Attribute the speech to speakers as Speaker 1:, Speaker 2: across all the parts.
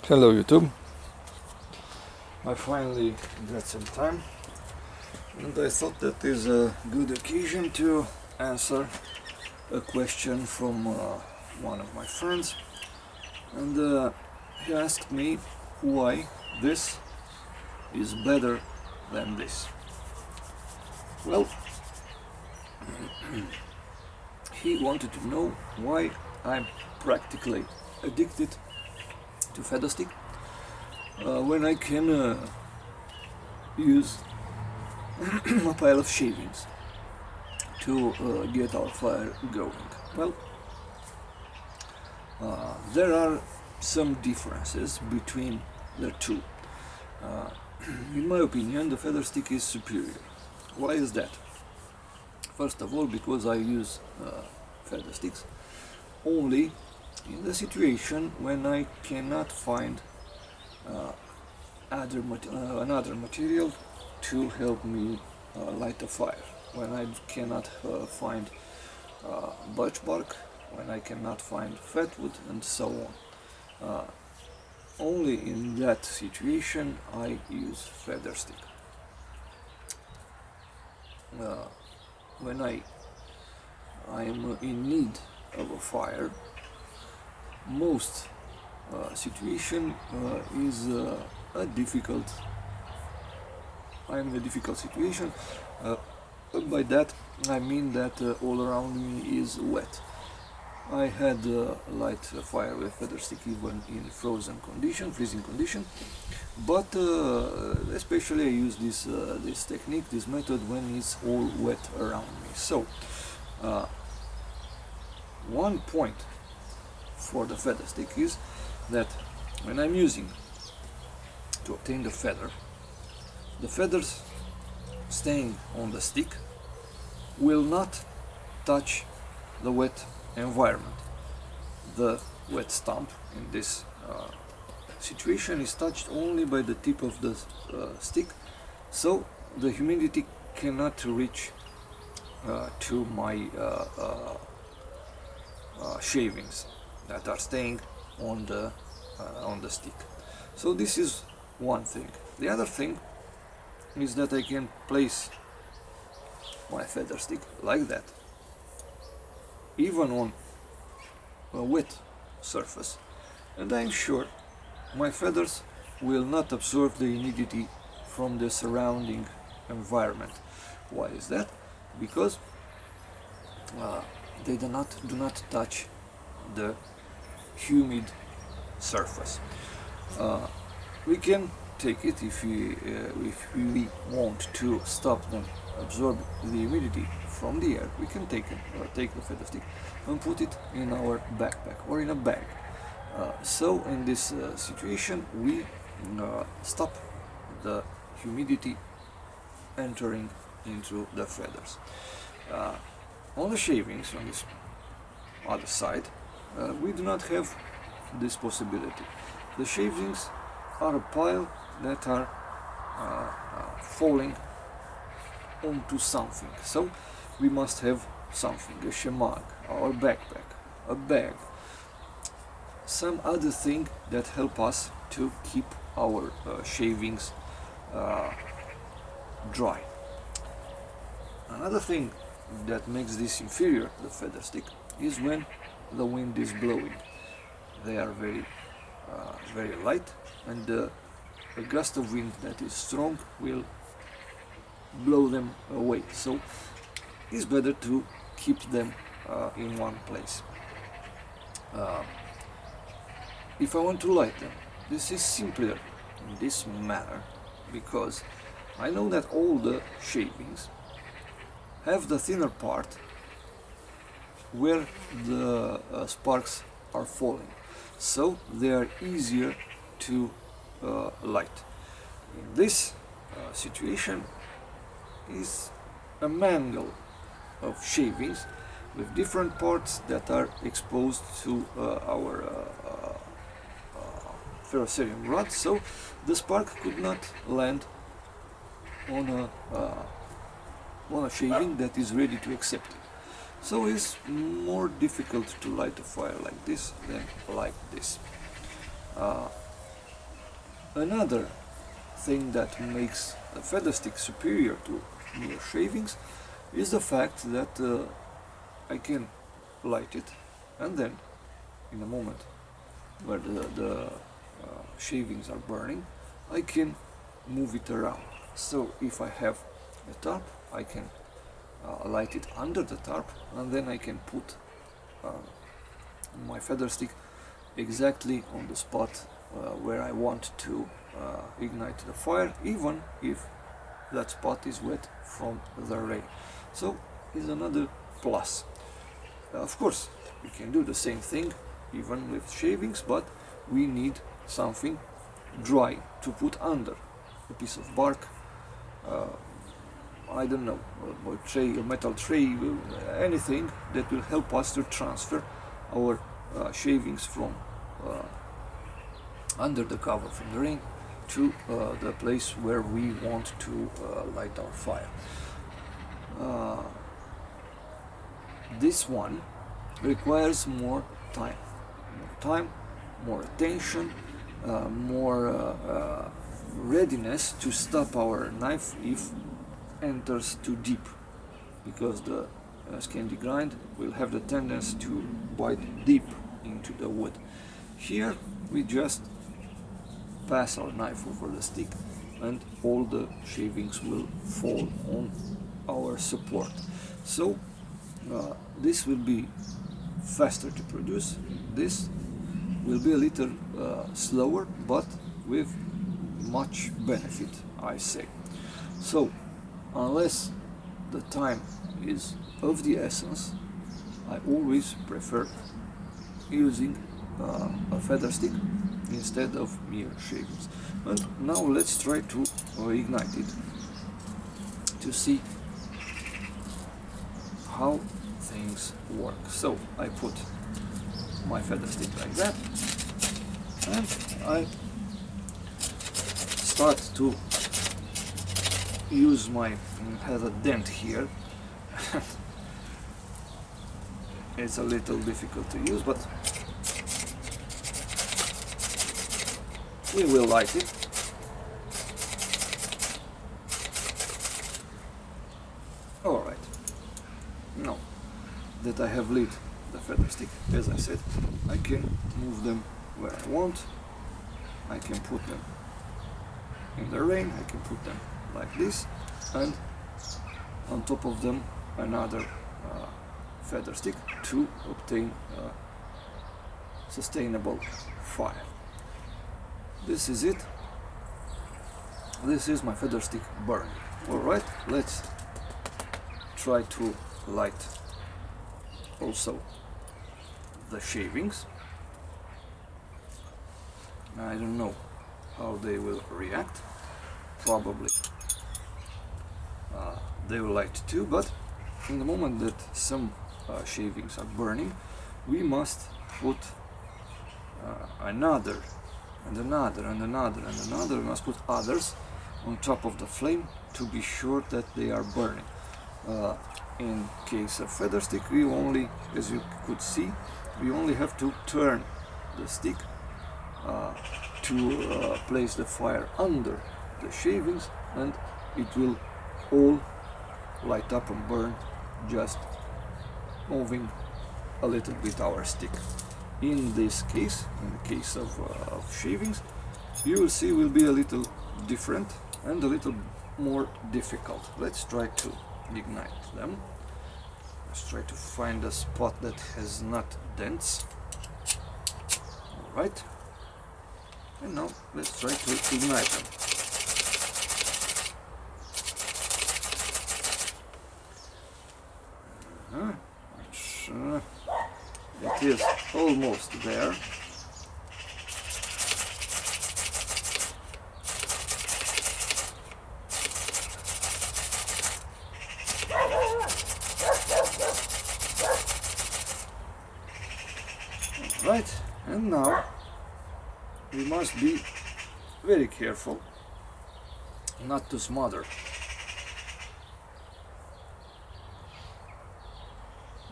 Speaker 1: Hello YouTube. I finally got some time and I thought that is a good occasion to answer a question from one of my friends, and he asked me why this is better than this. Well, he wanted to know why I'm practically addicted to featherstick when I can use a pile of shavings to get our fire going. Well, there are some differences between the two. Uh, in my opinion, the featherstick is superior. Why is that? First of all, because I use feathersticks only in the situation when I cannot find another material to help me light a fire. When I cannot find birch bark, when I cannot find fatwood, and so on. Only in that situation I use featherstick. When I am in need of a fire, most situation is a difficult. I am in a difficult situation. By that I mean that all around me is wet. I had light a fire with featherstick even in freezing condition, but especially I use this technique, this method, when it's all wet around me. So one point for the featherstick is that when I'm using to obtain the feathers staying on the stick will not touch the wet environment. The wet stump in this situation is touched only by the tip of the stick, so the humidity cannot reach to my shavings that are staying on the stick. So this is one thing. The other thing is that I can place my featherstick like that, even on a wet surface, and I'm sure my feathers will not absorb the humidity from the surrounding environment. Why is that? Because they do not touch the humid surface. We can take it if we want to stop them absorb the humidity from the air. We can take the featherstick and put it in our backpack or in a bag. So in this situation we stop the humidity entering into the feathers. On the shavings, on this other side, we do not have this possibility. The shavings are a pile that are falling onto something, so we must have something, a shemag, our backpack, a bag, some other thing that help us to keep our shavings dry. Another thing that makes this inferior, the featherstick, is when the wind is blowing. They are very light, and a gust of wind that is strong will blow them away. So it's better to keep them in one place. If I want to light them, this is simpler in this manner, because I know that all the shavings have the thinner part where the sparks are falling, so they are easier to light. In this situation is a mangle of shavings with different parts that are exposed to our ferrocerium rod, so the spark could not land on a shaving that is ready to accept it. So it's more difficult to light a fire like this than like this. Another thing that makes the feather stick superior to mere shavings is the fact that I can light it, and then in a moment where the shavings are burning, I can move it around. So if I have a tarp, I can light it under the tarp, and then I can put my feather stick exactly on the spot where I want to ignite the fire, even if that spot is wet from the rain. So is another plus. Of course, we can do the same thing even with shavings, but we need something dry to put under, a piece of bark, I don't know, a tray, a metal tray, anything that will help us to transfer our shavings from under the cover from the rain to the place where we want to light our fire. This one requires more time, more attention, more readiness to stop our knife if enters too deep, because the candy grind will have the tendency to bite deep into the wood. Here we just pass our knife over the stick and all the shavings will fall on our support. So this will be faster to produce. This will be a little slower, but with much benefit, I say. So unless the time is of the essence, I always prefer using a feather stick instead of mere shavings. And now let's try to ignite it to see how things work. So I put my feather stick like that, and I start to use my, has a dent here. It's a little difficult to use, but we will light it. Alright, now that I have lit the feather stick, as I said, I can move them where I want. I can put them in the rain, I can put them like this, and on top of them another feather stick to obtain sustainable fire. This is it. This is my feather stick burning. Alright, let's try to light also the shavings. I don't know how they will react. Probably they will light too, but in the moment that some shavings are burning, we must put another and another and another and another. We must put others on top of the flame to be sure that they are burning. In case of feather stick, we only, as you could see, we only have to turn the stick to place the fire under the shavings, and it will all light up and burn, just moving a little bit our stick. In this case, in the case of shavings, you will see will be a little different and a little more difficult. Let's try to ignite them. Let's try to find a spot that has not dents. Alright, and now let's try to ignite them. It is almost there. Right, and now we must be very careful not to smother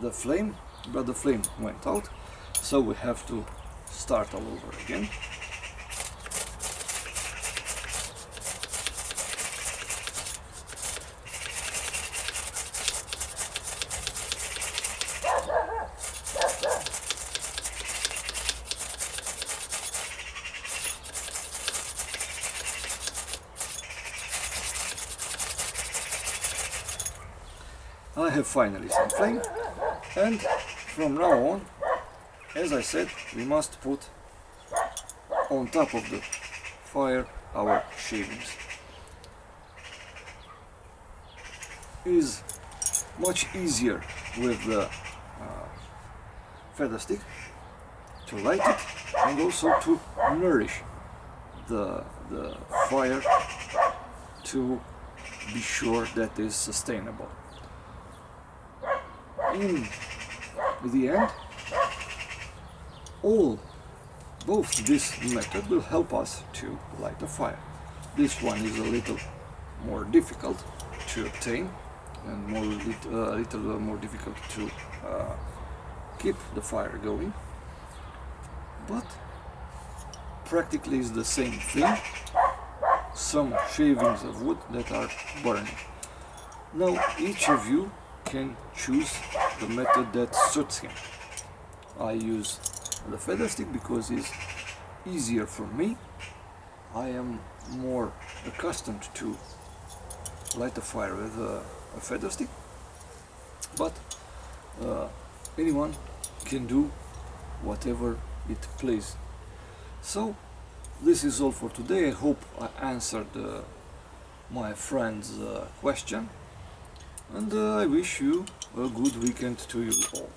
Speaker 1: the flame, but the flame went out, so we have to start all over again. I have finally some flame, and from now on, as I said, we must put on top of the fire our shavings. It is much easier with the feather stick to light it and also to nourish the fire to be sure that is sustainable. In the end, both this method will help us to light a fire. This one is a little more difficult to obtain and a little more difficult to keep the fire going, but practically is the same thing. Some shavings of wood that are burning. Now each of you can choose the method that suits him. I use the feather stick because it's easier for me. I am more accustomed to light a fire with a feather stick, but anyone can do whatever it please. So this is all for today. I hope I answered my friend's question, and I wish you a good weekend to you all.